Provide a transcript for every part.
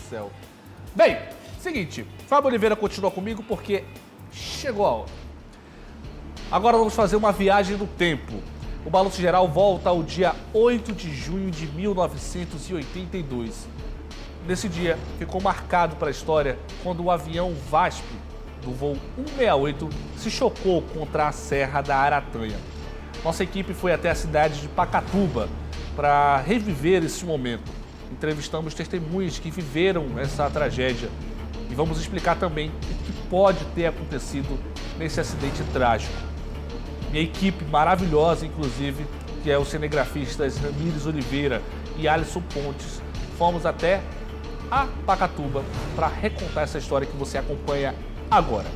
céu. Bem, seguinte, Fábio Oliveira continua comigo porque chegou a hora. Agora vamos fazer uma viagem no tempo. O Balanço Geral volta ao dia 8 de junho de 1982. Nesse dia, ficou marcado para a história quando o avião VASP, do voo 168, se chocou contra a Serra da Aratanha. Nossa equipe foi até a cidade de Pacatuba para reviver esse momento. Entrevistamos testemunhas que viveram essa tragédia e vamos explicar também o que pode ter acontecido nesse acidente trágico. Minha equipe maravilhosa, inclusive, que é o cinegrafistas Ramires Oliveira e Alisson Pontes, fomos até a Pacatuba para recontar essa história que você acompanha agora.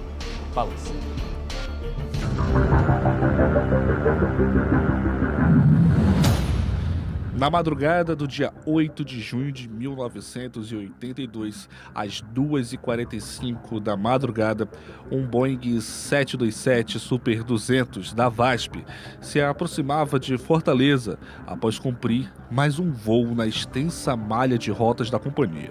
Balança. Na madrugada do dia 8 de junho de 1982, às 2h45 da madrugada, um Boeing 727 Super 200 da VASP se aproximava de Fortaleza após cumprir mais um voo na extensa malha de rotas da companhia.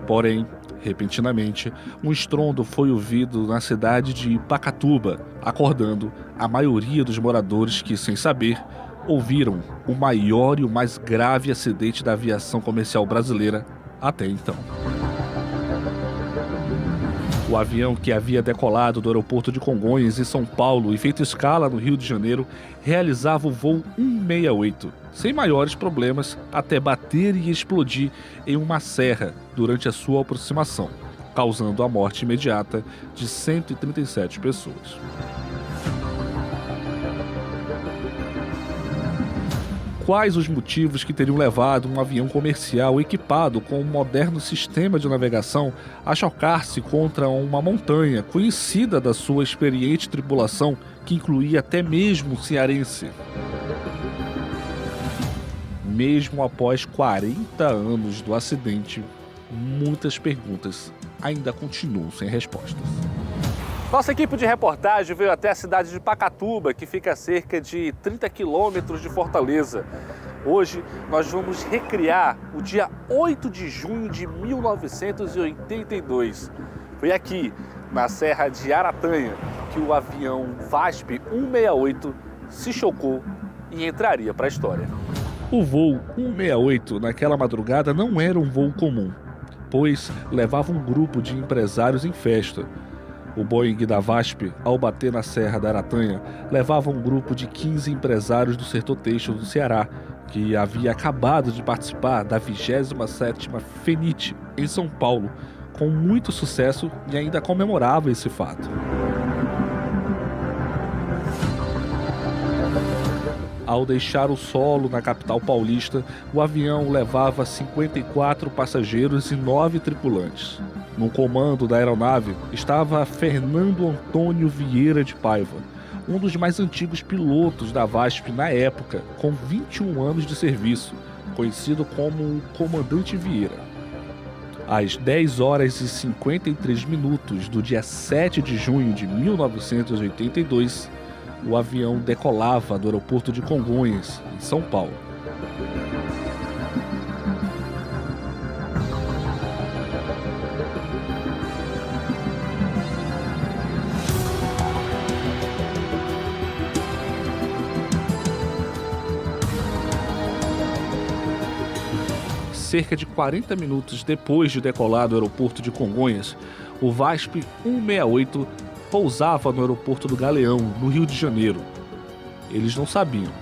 Porém, repentinamente, um estrondo foi ouvido na cidade de Pacatuba, acordando a maioria dos moradores que, sem saber, ouviram o maior e o mais grave acidente da aviação comercial brasileira até então. O avião que havia decolado do aeroporto de Congonhas, em São Paulo, e feito escala no Rio de Janeiro, realizava o voo 168, sem maiores problemas, até bater e explodir em uma serra durante a sua aproximação, causando a morte imediata de 137 pessoas. Quais os motivos que teriam levado um avião comercial equipado com um moderno sistema de navegação a chocar-se contra uma montanha conhecida da sua experiente tripulação, que incluía até mesmo um cearense? Mesmo após 40 anos do acidente, muitas perguntas ainda continuam sem respostas. Nossa equipe de reportagem veio até a cidade de Pacatuba, que fica a cerca de 30 quilômetros de Fortaleza. Hoje nós vamos recriar o dia 8 de junho de 1982. Foi aqui, na Serra de Aratanha, que o avião VASP 168 se chocou e entraria para a história. O voo 168 naquela madrugada não era um voo comum, pois levava um grupo de empresários em festa. O Boeing da VASP, ao bater na Serra da Aratanha, levava um grupo de 15 empresários do setor têxtil do Ceará, que havia acabado de participar da 27ª FENIT, em São Paulo, com muito sucesso, e ainda comemorava esse fato. Ao deixar o solo na capital paulista, o avião levava 54 passageiros e 9 tripulantes. No comando da aeronave estava Fernando Antônio Vieira de Paiva, um dos mais antigos pilotos da VASP na época, com 21 anos de serviço, conhecido como o Comandante Vieira. Às 10h53 do dia 7 de junho de 1982, o avião decolava do aeroporto de Congonhas, em São Paulo. Cerca de 40 minutos depois de decolar do aeroporto de Congonhas, o VASP 168 pousava no aeroporto do Galeão, no Rio de Janeiro. Eles não sabiam,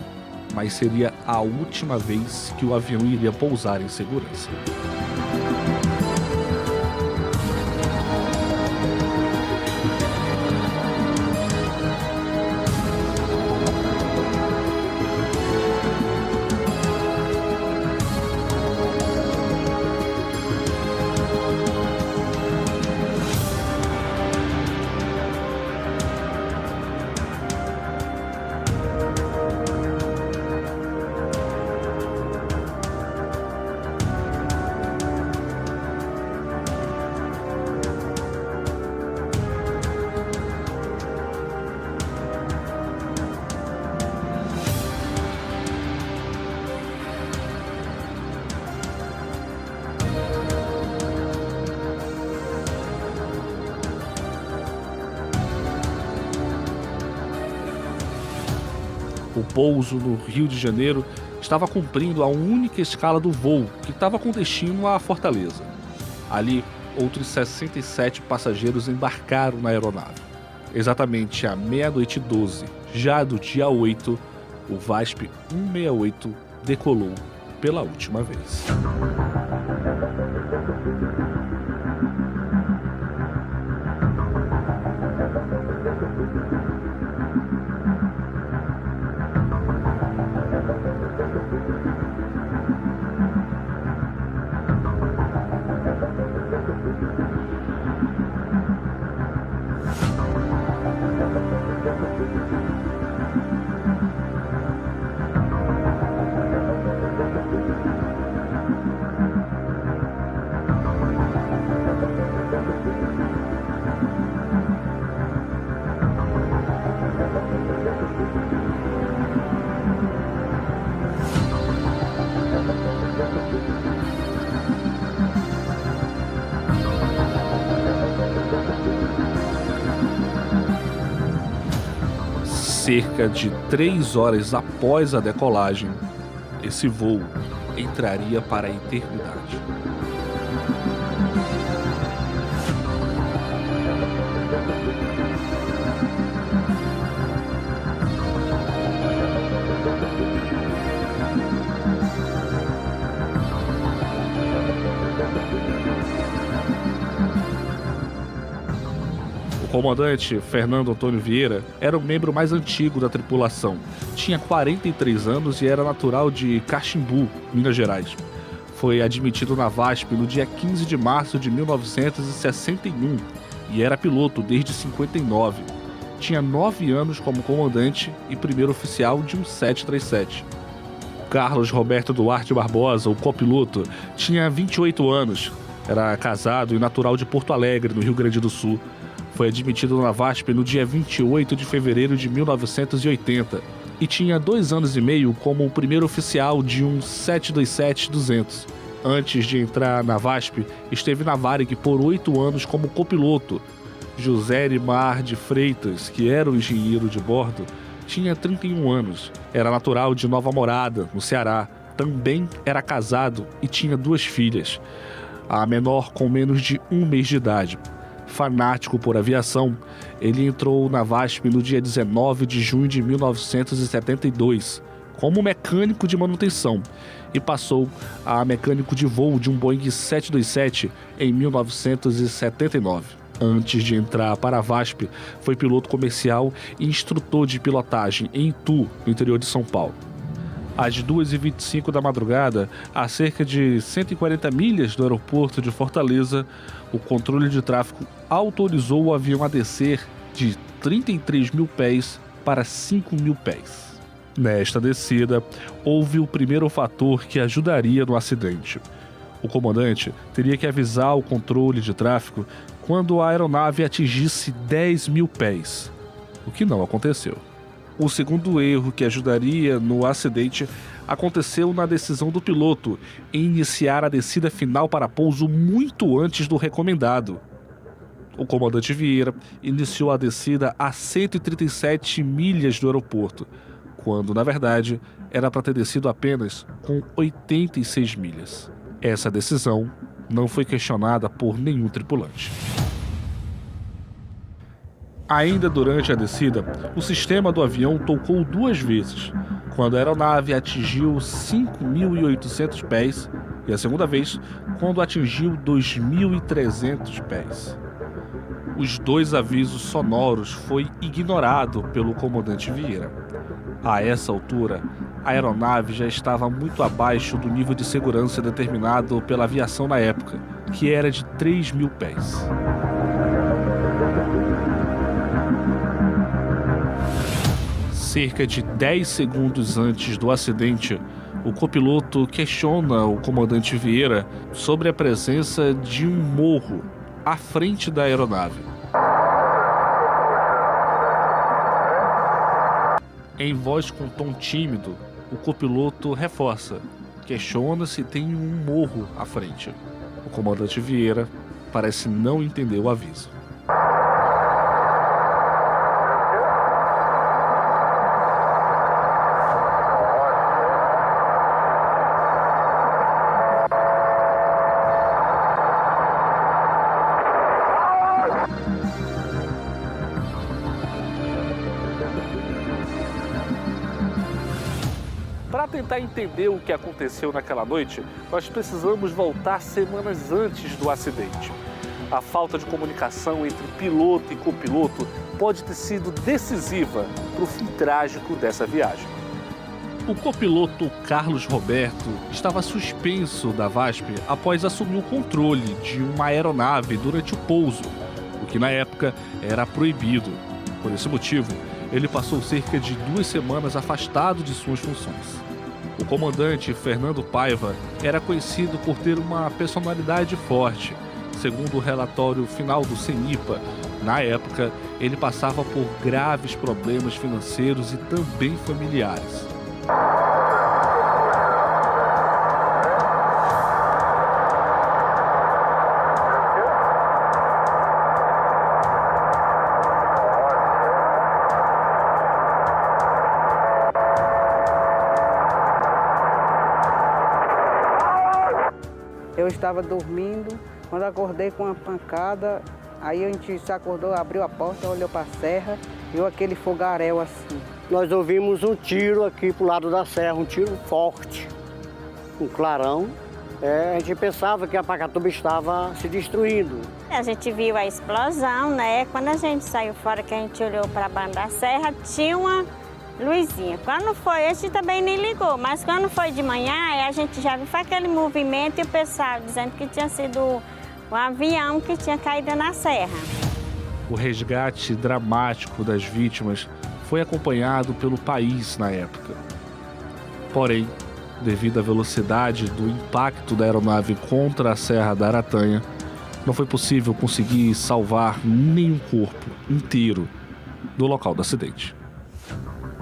mas seria a última vez que o avião iria pousar em segurança. pouso no Rio de Janeiro estava cumprindo a única escala do voo, que estava com destino à Fortaleza. Ali, outros 67 passageiros embarcaram na aeronave. Exatamente à 00:12, já do dia 8, o VASP 168 decolou pela última vez. Cerca de 3 horas após a decolagem, esse voo entraria para a eternidade. O comandante Fernando Antônio Vieira era o membro mais antigo da tripulação. Tinha 43 anos e era natural de Caximbu, Minas Gerais. Foi admitido na VASP no dia 15 de março de 1961 e era piloto desde 59. Tinha 9 anos como comandante e primeiro oficial de um 737. Carlos Roberto Duarte Barbosa, o copiloto, tinha 28 anos. Era casado e natural de Porto Alegre, no Rio Grande do Sul. Foi admitido na VASP no dia 28 de fevereiro de 1980 e tinha 2 anos e meio como o primeiro oficial de um 727-200. Antes de entrar na VASP, esteve na Varig por 8 anos como copiloto. José Erimar de Freitas, que era o engenheiro de bordo, tinha 31 anos. Era natural de Nova Morada, no Ceará. Também era casado e tinha 2 filhas. A menor com menos de 1 mês de idade. Fanático por aviação, ele entrou na VASP no dia 19 de junho de 1972 como mecânico de manutenção e passou a mecânico de voo de um Boeing 727 em 1979. Antes de entrar para a VASP, foi piloto comercial e instrutor de pilotagem em Itu, no interior de São Paulo. Às 2h25 da madrugada, a cerca de 140 milhas do aeroporto de Fortaleza, o controle de tráfego autorizou o avião a descer de 33 mil pés para 5 mil pés. Nesta descida, houve o primeiro fator que ajudaria no acidente. O comandante teria que avisar o controle de tráfego quando a aeronave atingisse 10 mil pés, o que não aconteceu. O segundo erro que ajudaria no acidente aconteceu na decisão do piloto em iniciar a descida final para pouso muito antes do recomendado. O comandante Vieira iniciou a descida a 137 milhas do aeroporto, quando, na verdade, era para ter descido apenas com 86 milhas. Essa decisão não foi questionada por nenhum tripulante. Ainda durante a descida, o sistema do avião tocou 2 vezes, quando a aeronave atingiu 5.800 pés e a segunda vez, quando atingiu 2.300 pés. Os 2 avisos sonoros foi ignorado pelo comandante Vieira. A essa altura, a aeronave já estava muito abaixo do nível de segurança determinado pela aviação na época, que era de 3.000 pés. Cerca de 10 segundos antes do acidente, o copiloto questiona o comandante Vieira sobre a presença de um morro à frente da aeronave. Em voz com tom tímido, o copiloto reforça, questiona se tem um morro à frente. O comandante Vieira parece não entender o aviso. tentar entender o que aconteceu naquela noite, nós precisamos voltar semanas antes do acidente. A falta de comunicação entre piloto e copiloto pode ter sido decisiva para o fim trágico dessa viagem. O copiloto Carlos Roberto estava suspenso da VASP após assumir o controle de uma aeronave durante o pouso, o que na época era proibido. Por esse motivo, ele passou cerca de 2 semanas afastado de suas funções. O comandante Fernando Paiva era conhecido por ter uma personalidade forte. Segundo o relatório final do CENIPA, na época, ele passava por graves problemas financeiros e também familiares. Eu estava dormindo, quando acordei com uma pancada, aí a gente se acordou, abriu a porta, olhou para a serra, viu aquele fogaréu assim. Nós ouvimos um tiro aqui pro lado da serra, um tiro forte, um clarão. A gente pensava que a Pacatuba estava se destruindo. A gente viu a explosão, né? Quando a gente saiu fora, que a gente olhou para a banda da serra, tinha uma luzinha. Quando foi, a gente também nem ligou, mas quando foi de manhã, a gente já viu aquele movimento e o pessoal dizendo que tinha sido um avião que tinha caído na serra. O resgate dramático das vítimas foi acompanhado pelo país na época. Porém, devido à velocidade do impacto da aeronave contra a Serra da Aratanha, não foi possível conseguir salvar nenhum corpo inteiro do local do acidente.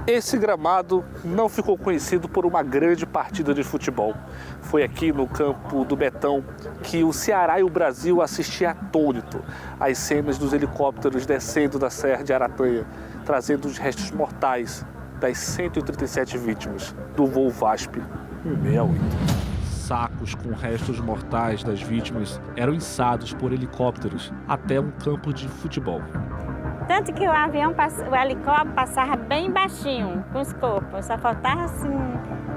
Esse gramado não ficou conhecido por uma grande partida de futebol. Foi aqui no campo do Betão que o Ceará e o Brasil assistiam atônito às cenas dos helicópteros descendo da Serra de Aratanha, trazendo os restos mortais das 137 vítimas do voo VASP 168. Sacos com restos mortais das vítimas eram içados por helicópteros até um campo de futebol. Tanto que o helicóptero passava bem baixinho com os corpos, só faltava assim,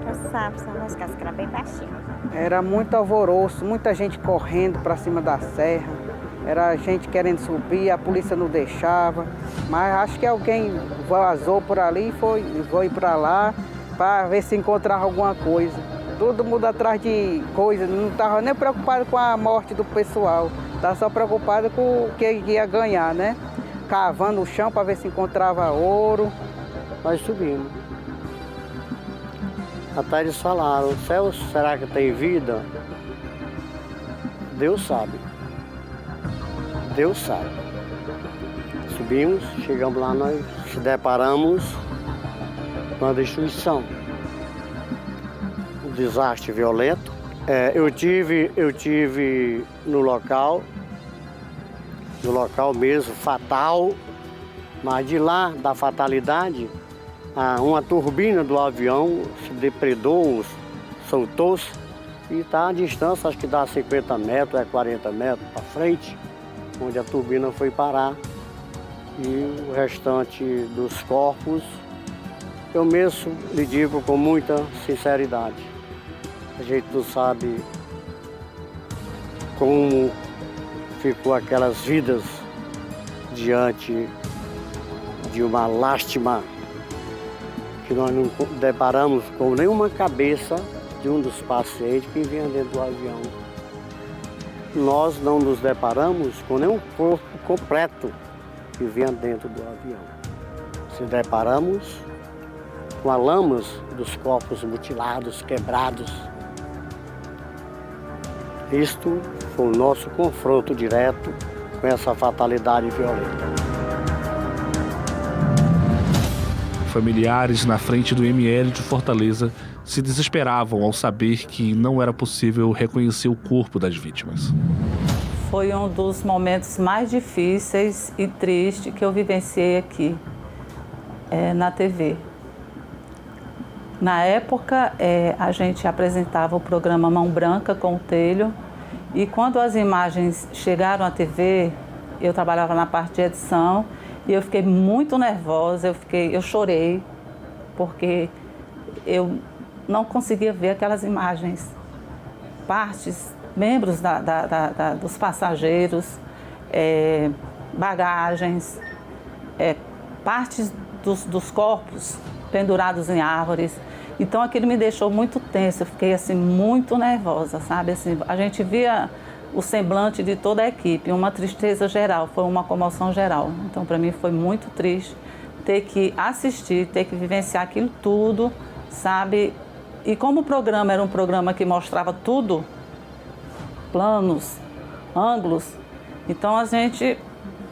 passava, os cascos eram bem baixinhos. Era muito alvoroço, muita gente correndo para cima da serra, era gente querendo subir, a polícia não deixava, mas acho que alguém vazou por ali e foi para lá para ver se encontrava alguma coisa. Todo mundo atrás de coisa, não estava nem preocupado com a morte do pessoal, estava só preocupado com o que ia ganhar, né? Cavando o chão para ver se encontrava ouro. Nós subimos. Até eles falaram, o céu, será que tem vida? Deus sabe. Deus sabe. Subimos, chegamos lá, nós se deparamos com a destruição. Um desastre violento. Eu tive no local mesmo, fatal, mas de lá, da fatalidade, uma turbina do avião se depredou, soltou-se e está à distância, acho que dá 50 metros, 40 metros para frente, onde a turbina foi parar. E o restante dos corpos, eu mesmo lhe digo com muita sinceridade. A gente não sabe como ficou aquelas vidas diante de uma lástima que nós não deparamos com nenhuma cabeça de um dos pacientes que vinha dentro do avião. Nós não nos deparamos com nenhum corpo completo que vinha dentro do avião. Se deparamos com as lamas dos corpos mutilados, quebrados. Isto foi o nosso confronto direto com essa fatalidade violenta. Familiares na frente do ML de Fortaleza se desesperavam ao saber que não era possível reconhecer o corpo das vítimas. Foi um dos momentos mais difíceis e tristes que eu vivenciei aqui na TV. Na época, a gente apresentava o programa Mão Branca com o Telho, e quando as imagens chegaram à TV, eu trabalhava na parte de edição e eu fiquei muito nervosa, eu chorei, porque eu não conseguia ver aquelas imagens. Partes, membros dos passageiros, bagagens, partes dos corpos pendurados em árvores. Então aquilo me deixou muito tenso, eu fiquei assim muito nervosa, sabe? Assim, a gente via o semblante de toda a equipe, uma tristeza geral, foi uma comoção geral. Então para mim foi muito triste ter que assistir, ter que vivenciar aquilo tudo, sabe? E como o programa era um programa que mostrava tudo, planos, ângulos, então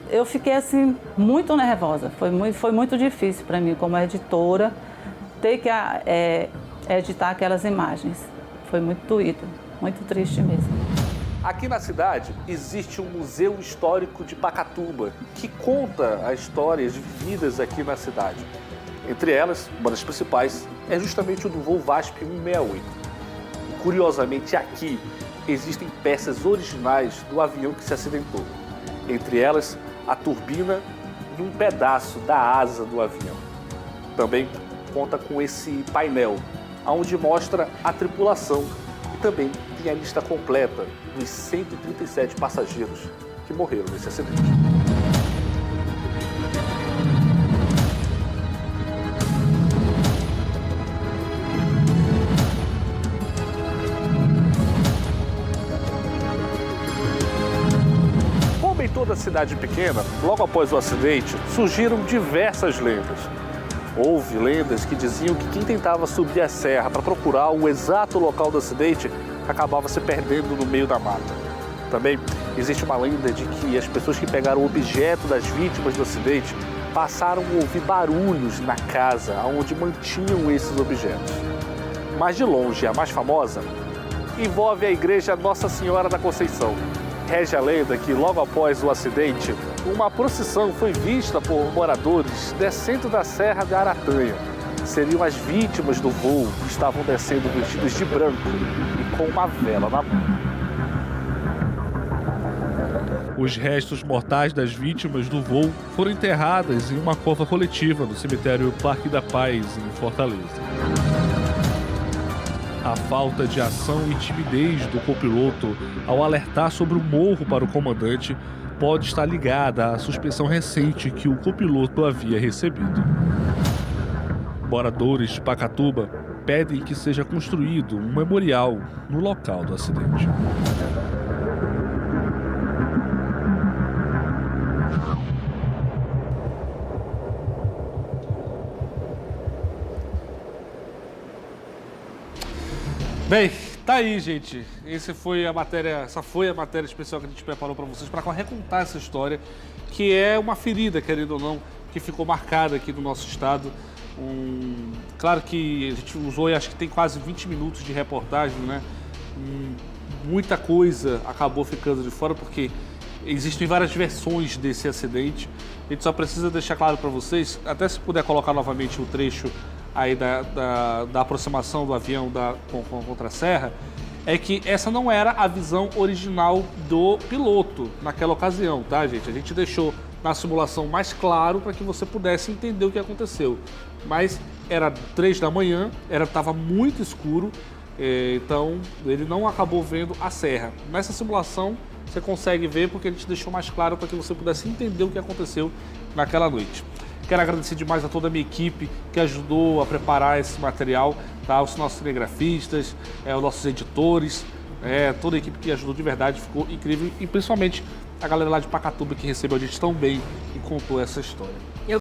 eu fiquei assim muito nervosa. Foi muito difícil para mim como editora ter que editar aquelas imagens. Foi muito doído, muito triste mesmo. Aqui na cidade existe um Museu Histórico de Pacatuba, que conta as histórias vividas aqui na cidade. Entre elas, uma das principais é justamente o do voo VASP 168. E, curiosamente, aqui existem peças originais do avião que se acidentou. Entre elas, a turbina e um pedaço da asa do avião. Também conta com esse painel, onde mostra a tripulação e também tem a lista completa dos 137 passageiros que morreram nesse acidente. Como em toda cidade pequena, logo após o acidente, surgiram diversas lendas. Houve lendas que diziam que quem tentava subir a serra para procurar o exato local do acidente acabava se perdendo no meio da mata. Também existe uma lenda de que as pessoas que pegaram o objeto das vítimas do acidente passaram a ouvir barulhos na casa onde mantinham esses objetos. Mas de longe, a mais famosa envolve a igreja Nossa Senhora da Conceição. Rege a lenda que logo após o acidente, uma procissão foi vista por moradores descendo da Serra de Aratanha. Seriam as vítimas do voo que estavam descendo vestidos de branco e com uma vela na mão. Os restos mortais das vítimas do voo foram enterradas em uma cova coletiva no cemitério Parque da Paz, em Fortaleza. A falta de ação e timidez do copiloto ao alertar sobre o morro para o comandante pode estar ligada à suspensão recente que o copiloto havia recebido. Moradores de Pacatuba pedem que seja construído um memorial no local do acidente. Bem, tá aí, gente. Essa foi a matéria especial que a gente preparou para vocês para recontar essa história, que é uma ferida, querendo ou não, que ficou marcada aqui no nosso estado. Claro que a gente usou, e acho que tem quase 20 minutos de reportagem, né? Muita coisa acabou ficando de fora, porque existem várias versões desse acidente. A gente só precisa deixar claro para vocês, até se puder colocar novamente o trecho aí da aproximação do avião contra a serra, é que essa não era a visão original do piloto naquela ocasião, tá, gente? A gente deixou na simulação mais claro para que você pudesse entender o que aconteceu. Mas era 3 da manhã, estava muito escuro, então ele não acabou vendo a serra. Nessa simulação você consegue ver porque a gente deixou mais claro para que você pudesse entender o que aconteceu naquela noite. Quero agradecer demais a toda a minha equipe que ajudou a preparar esse material, tá? Os nossos cinegrafistas, os nossos editores, toda a equipe que ajudou de verdade, ficou incrível. E principalmente a galera lá de Pacatuba que recebeu a gente tão bem e contou essa história.